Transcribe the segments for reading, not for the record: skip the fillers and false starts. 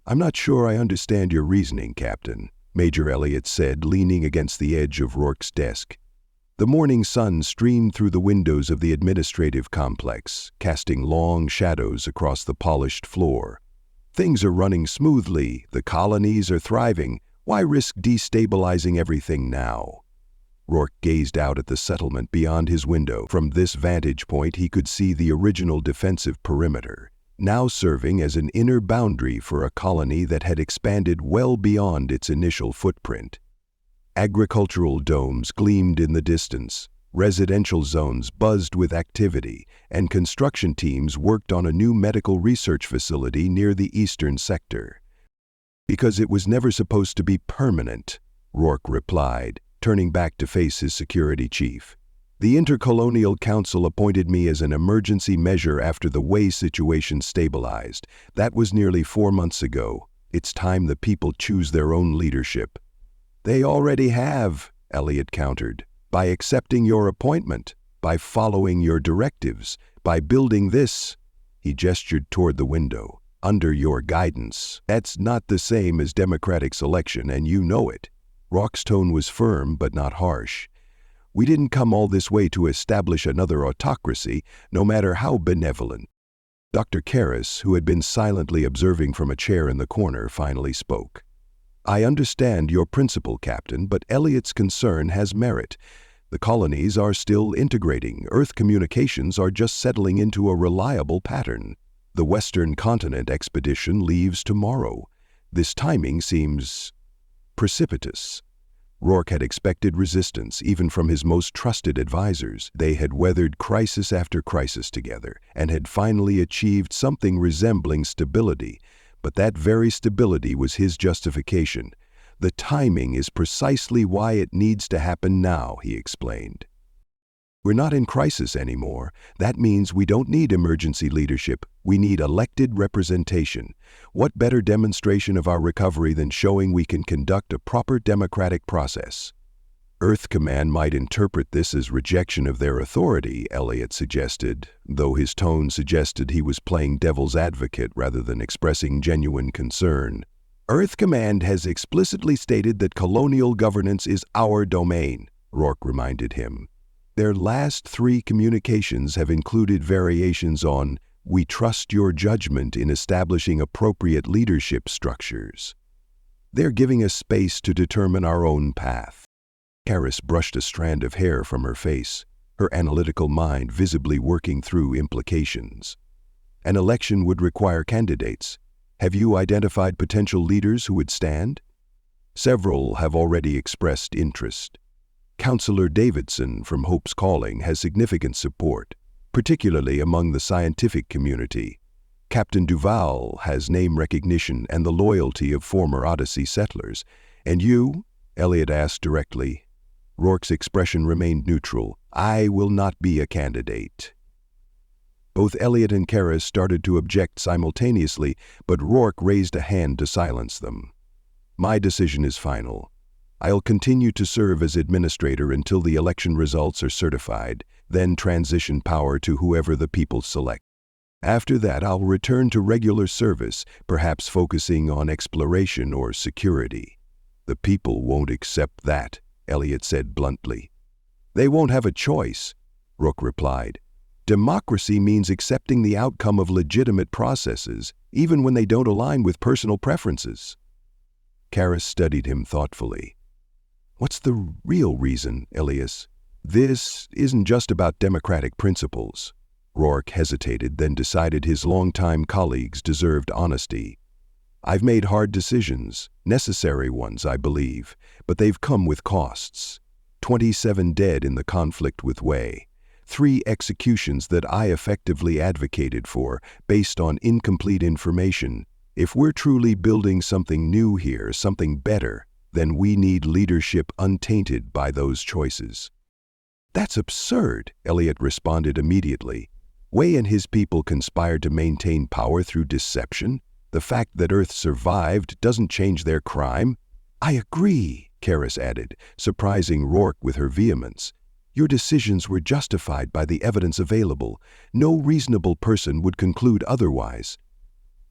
"I'm not sure I understand your reasoning, Captain," Major Elliot said, leaning against the edge of Rourke's desk. The morning sun streamed through the windows of the administrative complex, casting long shadows across the polished floor. "Things are running smoothly, the colonies are thriving. Why risk destabilizing everything now?" Rourke gazed out at the settlement beyond his window. From this vantage point he could see the original defensive perimeter, now serving as an inner boundary for a colony that had expanded well beyond its initial footprint. Agricultural domes gleamed in the distance, residential zones buzzed with activity, and construction teams worked on a new medical research facility near the eastern sector. "Because it was never supposed to be permanent," Rourke replied, turning back to face his security chief. "The Intercolonial Council appointed me as an emergency measure after the Way situation stabilized. That was nearly 4 months ago. It's time the people choose their own leadership." "They already have," Elliot countered, "by accepting your appointment, by following your directives, by building this," he gestured toward the window, "under your guidance. That's not the same as democratic selection, and you know it." Rourke's tone was firm but not harsh. "We didn't come all this way to establish another autocracy, no matter how benevolent." Dr. Karras, who had been silently observing from a chair in the corner, finally spoke. "I understand your principle, Captain, but Elliot's concern has merit. The colonies are still integrating. Earth communications are just settling into a reliable pattern. The Western Continent expedition leaves tomorrow. This timing seems precipitous." Rourke had expected resistance, even from his most trusted advisors. They had weathered crisis after crisis together, and had finally achieved something resembling stability. But that very stability was his justification. "The timing is precisely why it needs to happen now," he explained. "We're not in crisis anymore. That means we don't need emergency leadership. We need elected representation. What better demonstration of our recovery than showing we can conduct a proper democratic process?" "Earth Command might interpret this as rejection of their authority," Elliot suggested, though his tone suggested he was playing devil's advocate rather than expressing genuine concern. "Earth Command has explicitly stated that colonial governance is our domain," Rourke reminded him. "Their last 3 communications have included variations on, 'We trust your judgment in establishing appropriate leadership structures.' They're giving us space to determine our own path." Karras brushed a strand of hair from her face, her analytical mind visibly working through implications. "An election would require candidates. Have you identified potential leaders who would stand?" "Several have already expressed interest. Councillor Davidson from Hope's Calling has significant support, particularly among the scientific community. Captain Duval has name recognition and the loyalty of former Odyssey settlers. And you?" Elliot asked directly. Rourke's expression remained neutral. "I will not be a candidate." Both Elliot and Karras started to object simultaneously, but Rourke raised a hand to silence them. "My decision is final. I'll continue to serve as administrator until the election results are certified, then transition power to whoever the people select. After that, I'll return to regular service, perhaps focusing on exploration or security." "The people won't accept that," Elliot said bluntly. "They won't have a choice," Rourke replied. "Democracy means accepting the outcome of legitimate processes, even when they don't align with personal preferences." Karras studied him thoughtfully. "What's the real reason, Elias?" "This isn't just about democratic principles." Rourke hesitated, then decided his longtime colleagues deserved honesty. "I've made hard decisions, necessary ones, I believe, but they've come with costs. 27 dead in the conflict with Way. 3 executions that I effectively advocated for, based on incomplete information. If we're truly building something new here, something better, then we need leadership untainted by those choices." "That's absurd," Elliot responded immediately. "Way and his people conspired to maintain power through deception. The fact that Earth survived doesn't change their crime." "I agree," Karras added, surprising Rourke with her vehemence. "Your decisions were justified by the evidence available. No reasonable person would conclude otherwise."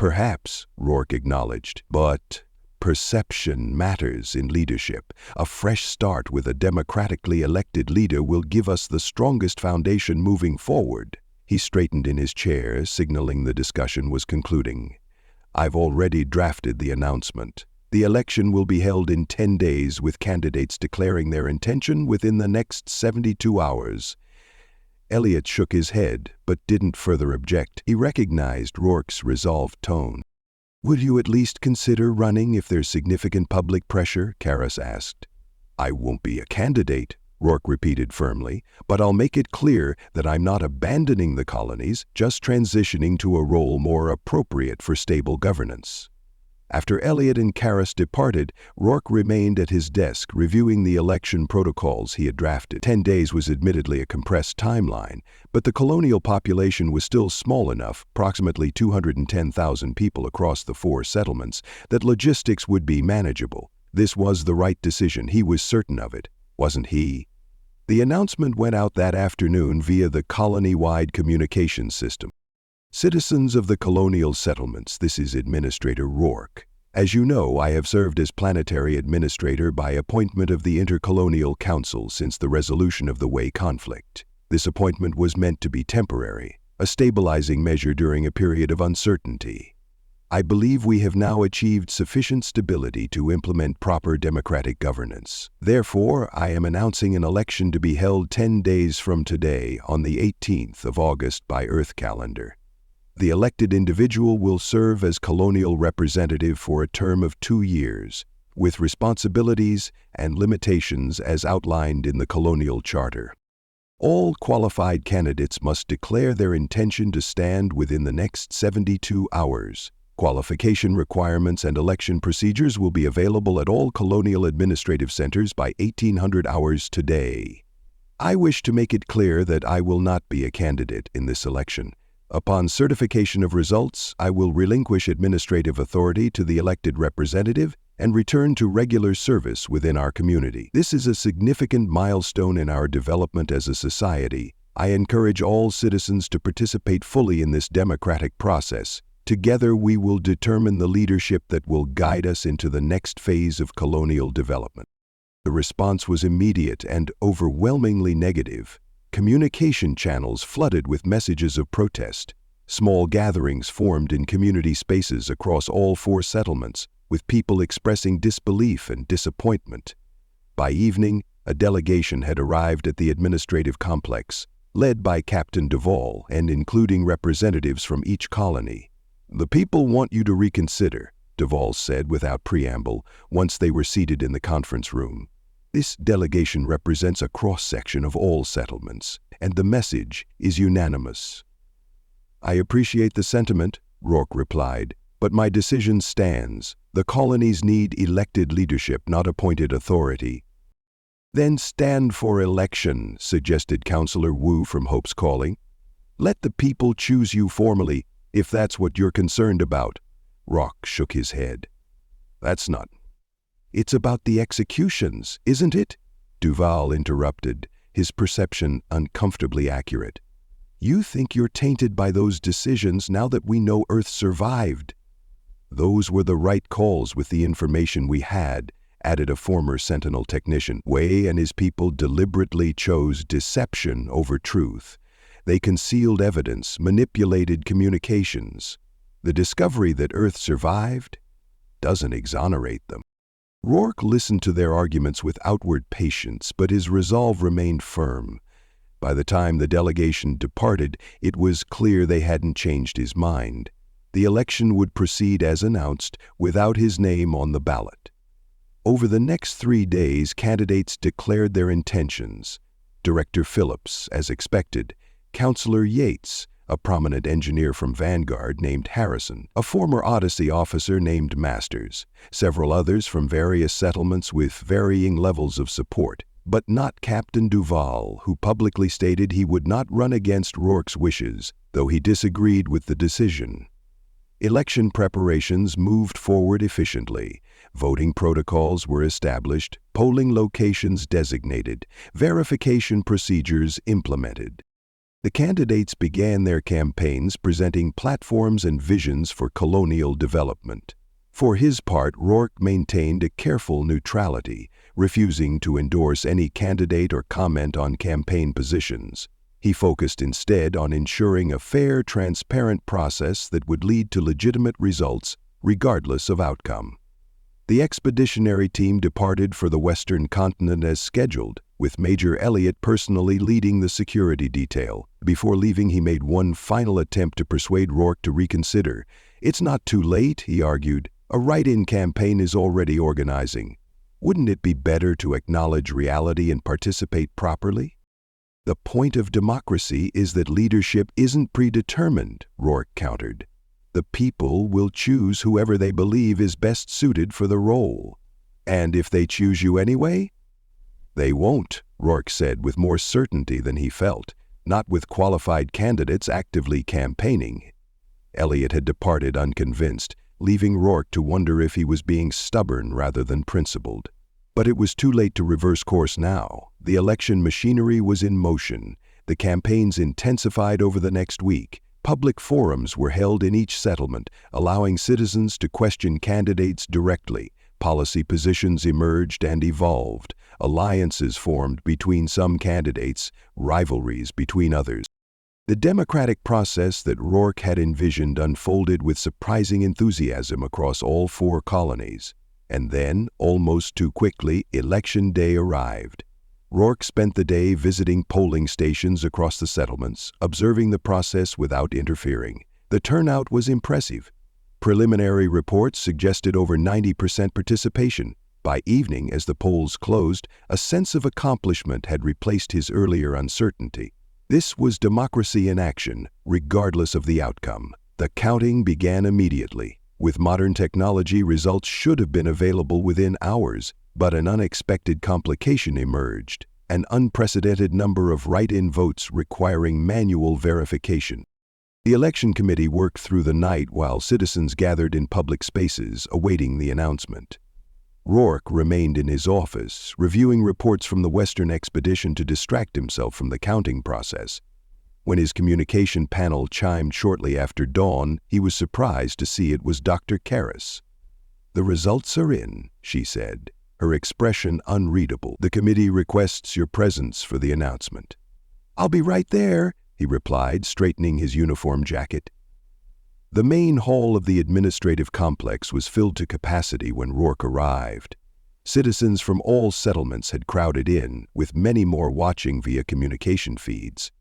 Perhaps, Rourke acknowledged, but perception matters in leadership. A fresh start with a democratically elected leader will give us the strongest foundation moving forward. He straightened in his chair, signaling the discussion was concluding. I've already drafted the announcement. The election will be held in 10 days with candidates declaring their intention within the next 72 hours. Elliot shook his head, but didn't further object. He recognized Rourke's resolved tone. Would you at least consider running if there's significant public pressure? Karras asked. I won't be a candidate, Rourke repeated firmly, but I'll make it clear that I'm not abandoning the colonies, just transitioning to a role more appropriate for stable governance. After Elliot and Karras departed, Rourke remained at his desk reviewing the election protocols he had drafted. 10 days was admittedly a compressed timeline, but the colonial population was still small enough, approximately 210,000 people across the 4 settlements, that logistics would be manageable. This was the right decision. He was certain of it, wasn't he? The announcement went out that afternoon via the colony-wide communication system. Citizens of the colonial settlements, this is Administrator Rourke. As you know, I have served as planetary administrator by appointment of the Intercolonial Council since the resolution of the Way conflict. This appointment was meant to be temporary, a stabilizing measure during a period of uncertainty. I believe we have now achieved sufficient stability to implement proper democratic governance. Therefore, I am announcing an election to be held 10 days from today on the 18th of August by Earth calendar. The elected individual will serve as colonial representative for a term of 2 years, with responsibilities and limitations as outlined in the colonial charter. All qualified candidates must declare their intention to stand within the next 72 hours. Qualification requirements and election procedures will be available at all colonial administrative centers by 1800 hours today. I wish to make it clear that I will not be a candidate in this election. Upon certification of results, I will relinquish administrative authority to the elected representative and return to regular service within our community. This is a significant milestone in our development as a society. I encourage all citizens to participate fully in this democratic process. Together we will determine the leadership that will guide us into the next phase of colonial development. The response was immediate and overwhelmingly negative. Communication channels flooded with messages of protest. Small gatherings formed in community spaces across all 4 settlements, with people expressing disbelief and disappointment. By evening, a delegation had arrived at the administrative complex, led by Captain Duvall and including representatives from each colony. The people want you to reconsider, Duvall said without preamble, once they were seated in the conference room. This delegation represents a cross-section of all settlements, and the message is unanimous. I appreciate the sentiment, Rourke replied, but my decision stands. The colonies need elected leadership, not appointed authority. Then stand for election, suggested Councillor Wu from Hope's Calling. Let the people choose you formally, if that's what you're concerned about. Rourke shook his head. That's not. It's about the executions, isn't it? Duvall interrupted, his perception uncomfortably accurate. You think you're tainted by those decisions now that we know Earth survived. Those were the right calls with the information we had, added a former Sentinel technician. Way and his people deliberately chose deception over truth. They concealed evidence, manipulated communications. The discovery that Earth survived doesn't exonerate them. Rourke listened to their arguments with outward patience, but his resolve remained firm. By the time the delegation departed, it was clear they hadn't changed his mind. The election would proceed as announced, without his name on the ballot. Over the next 3 days, candidates declared their intentions. Director Phillips, as expected, Councillor Yates, a prominent engineer from Vanguard named Harrison, a former Odyssey officer named Masters, several others from various settlements with varying levels of support, but not Captain Duvall, who publicly stated he would not run against Rourke's wishes, though he disagreed with the decision. Election preparations moved forward efficiently. Voting protocols were established, polling locations designated, verification procedures implemented. The candidates began their campaigns presenting platforms and visions for colonial development. For his part, Rourke maintained a careful neutrality, refusing to endorse any candidate or comment on campaign positions. He focused instead on ensuring a fair, transparent process that would lead to legitimate results, regardless of outcome. The expeditionary team departed for the Western continent as scheduled, with Major Elliott personally leading the security detail. Before leaving, he made one final attempt to persuade Rourke to reconsider. "It's not too late," he argued. "A write-in campaign is already organizing. Wouldn't it be better to acknowledge reality and participate properly?" "The point of democracy is that leadership isn't predetermined," Rourke countered. "The people will choose whoever they believe is best suited for the role. And if they choose you anyway?" "They won't," Rourke said with more certainty than he felt, "not with qualified candidates actively campaigning." Elliott had departed unconvinced, leaving Rourke to wonder if he was being stubborn rather than principled. But it was too late to reverse course now. The election machinery was in motion. The campaigns intensified over the next week. Public forums were held in each settlement, allowing citizens to question candidates directly. Policy positions emerged and evolved. Alliances formed between some candidates, rivalries between others. The democratic process that Rourke had envisioned unfolded with surprising enthusiasm across all 4 colonies. And then, almost too quickly, Election Day arrived. Rourke spent the day visiting polling stations across the settlements, observing the process without interfering. The turnout was impressive. Preliminary reports suggested over 90% participation. By evening, as the polls closed, a sense of accomplishment had replaced his earlier uncertainty. This was democracy in action, regardless of the outcome. The counting began immediately. With modern technology, results should have been available within hours, but an unexpected complication emerged: an unprecedented number of write-in votes requiring manual verification. The election committee worked through the night while citizens gathered in public spaces, awaiting the announcement. Rourke remained in his office, reviewing reports from the Western expedition to distract himself from the counting process. When his communication panel chimed shortly after dawn, he was surprised to see it was Dr. Karras. "The results are in," she said, her expression unreadable. "The committee requests your presence for the announcement." "I'll be right there," he replied, straightening his uniform jacket. The main hall of the administrative complex was filled to capacity when Rourke arrived. Citizens from all settlements had crowded in, with many more watching via communication feeds.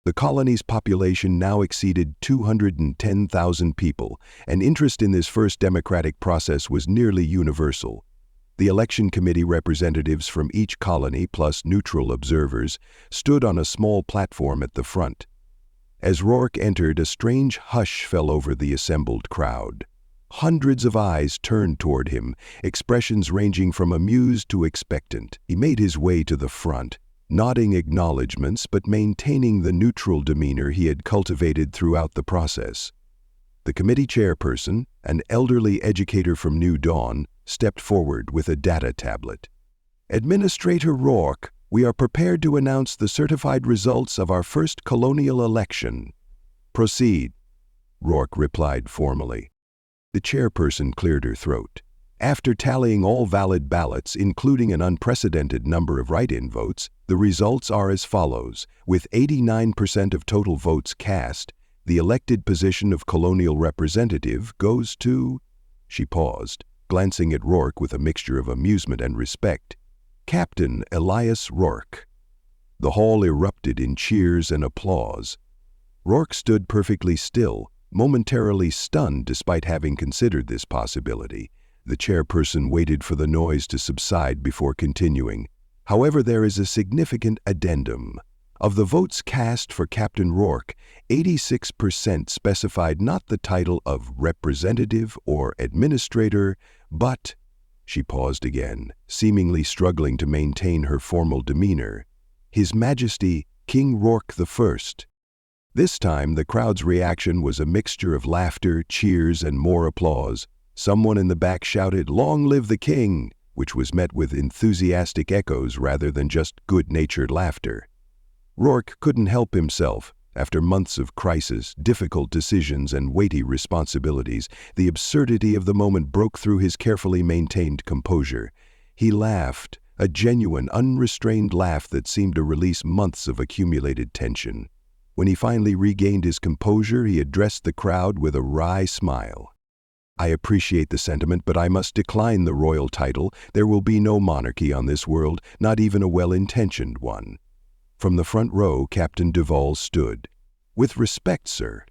The colony's population now exceeded 210,000 people, and interest in this first democratic process was nearly universal. The election committee representatives from each colony, plus neutral observers, stood on a small platform at the front. As Rourke entered, a strange hush fell over the assembled crowd. Hundreds of eyes turned toward him, expressions ranging from amused to expectant. He made his way to the front, nodding acknowledgments but maintaining the neutral demeanor he had cultivated throughout the process. The committee chairperson, an elderly educator from New Dawn, stepped forward with a data tablet. "Administrator Rourke, we are prepared to announce the certified results of our first colonial election." "Proceed," Rourke replied formally. The chairperson cleared her throat. After tallying all valid ballots, including an unprecedented number of write-in votes, the results are as follows. With 89% of total votes cast, the elected position of colonial representative goes to... She paused, glancing at Rourke with a mixture of amusement and respect. "Captain Elias Rourke." The hall erupted in cheers and applause. Rourke stood perfectly still, momentarily stunned despite having considered this possibility. The chairperson waited for the noise to subside before continuing. "However, there is a significant addendum. Of the votes cast for Captain Rourke, 86% specified not the title of representative or administrator, but..." She paused again, seemingly struggling to maintain her formal demeanor. "His Majesty, King Rourke I." This time, the crowd's reaction was a mixture of laughter, cheers, and more applause. Someone in the back shouted, "Long live the king," which was met with enthusiastic echoes rather than just good-natured laughter. Rourke couldn't help himself. After months of crisis, difficult decisions, and weighty responsibilities, the absurdity of the moment broke through his carefully maintained composure. He laughed, a genuine, unrestrained laugh that seemed to release months of accumulated tension. When he finally regained his composure, he addressed the crowd with a wry smile. "I appreciate the sentiment, but I must decline the royal title. There will be no monarchy on this world, not even a well-intentioned one." From the front row, Captain Duval stood. "With respect, sir,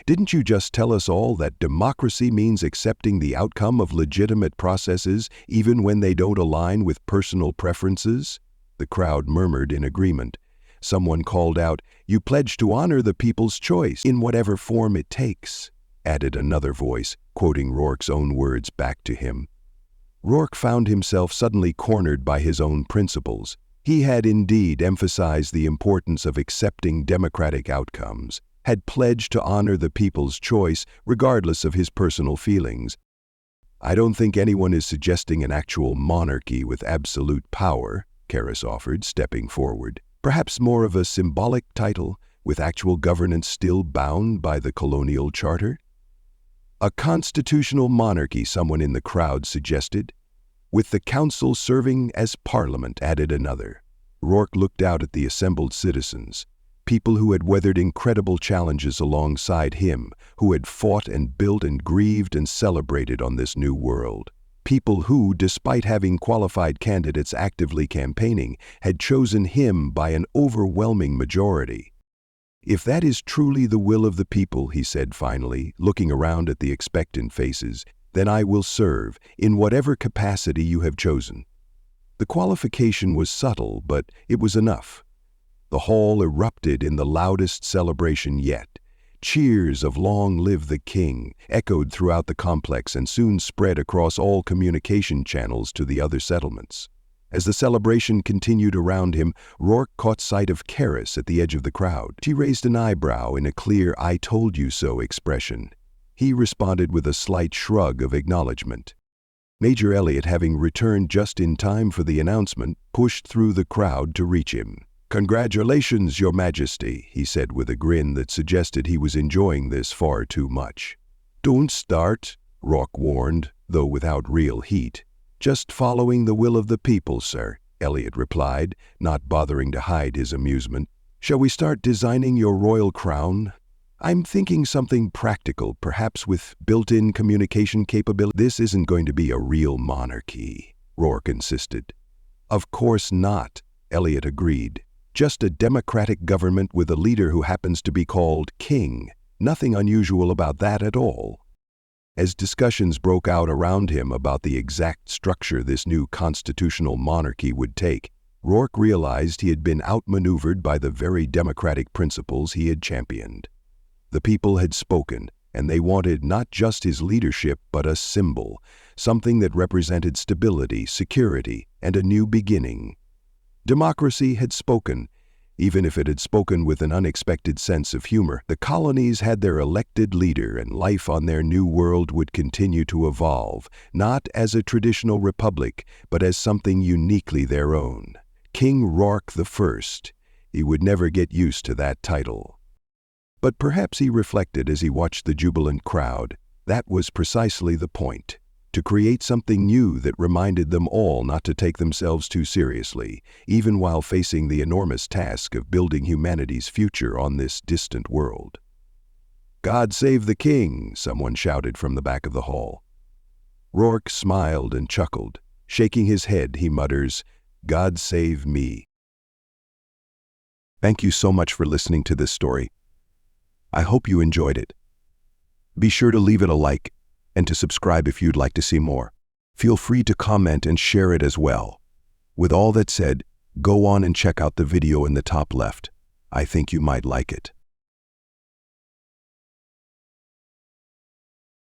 didn't you just tell us all that democracy means accepting the outcome of legitimate processes even when they don't align with personal preferences?" The crowd murmured in agreement. Someone called out, "You pledge to honor the people's choice, in whatever form it takes," added another voice, quoting Rourke's own words back to him. Rourke found himself suddenly cornered by his own principles. He had indeed emphasized the importance of accepting democratic outcomes, had pledged to honor the people's choice regardless of his personal feelings. "I don't think anyone is suggesting an actual monarchy with absolute power," Karras offered, stepping forward. "Perhaps more of a symbolic title, with actual governance still bound by the colonial charter?" "A constitutional monarchy," someone in the crowd suggested. "With the council serving as parliament," added another. Rourke looked out at the assembled citizens, people who had weathered incredible challenges alongside him, who had fought and built and grieved and celebrated on this new world. People who, despite having qualified candidates actively campaigning, had chosen him by an overwhelming majority. "If that is truly the will of the people," he said finally, looking around at the expectant faces, "then I will serve, in whatever capacity you have chosen." The qualification was subtle, but it was enough. The hall erupted in the loudest celebration yet. Cheers of "Long live the King" echoed throughout the complex and soon spread across all communication channels to the other settlements. As the celebration continued around him, Rourke caught sight of Karras at the edge of the crowd. She raised an eyebrow in a clear "I told you so" expression. He responded with a slight shrug of acknowledgement. Major Elliot, having returned just in time for the announcement, pushed through the crowd to reach him. "Congratulations, Your Majesty," he said with a grin that suggested he was enjoying this far too much. "Don't start," Rourke warned, though without real heat. "Just following the will of the people, sir," Elliot replied, not bothering to hide his amusement. "Shall we start designing your royal crown? I'm thinking something practical, perhaps with built-in communication capability." "This isn't going to be a real monarchy," Rourke insisted. "Of course not," Elliot agreed. "Just a democratic government with a leader who happens to be called king. Nothing unusual about that at all." As discussions broke out around him about the exact structure this new constitutional monarchy would take, Rourke realized he had been outmaneuvered by the very democratic principles he had championed. The people had spoken, and they wanted not just his leadership but a symbol, something that represented stability, security, and a new beginning. Democracy had spoken, even if it had spoken with an unexpected sense of humor. The colonies had their elected leader, and life on their new world would continue to evolve, not as a traditional republic, but as something uniquely their own. King Rourke I. He would never get used to that title. But perhaps, he reflected as he watched the jubilant crowd, that was precisely the point. To create something new that reminded them all not to take themselves too seriously, even while facing the enormous task of building humanity's future on this distant world. "God save the king," someone shouted from the back of the hall. Rourke smiled and chuckled. Shaking his head, he mutters, "God save me." Thank you so much for listening to this story. I hope you enjoyed it. Be sure to leave it a like and to subscribe if you'd like to see more. Feel free to comment and share it as well. With all that said, go on and check out the video in the top left. I think you might like it.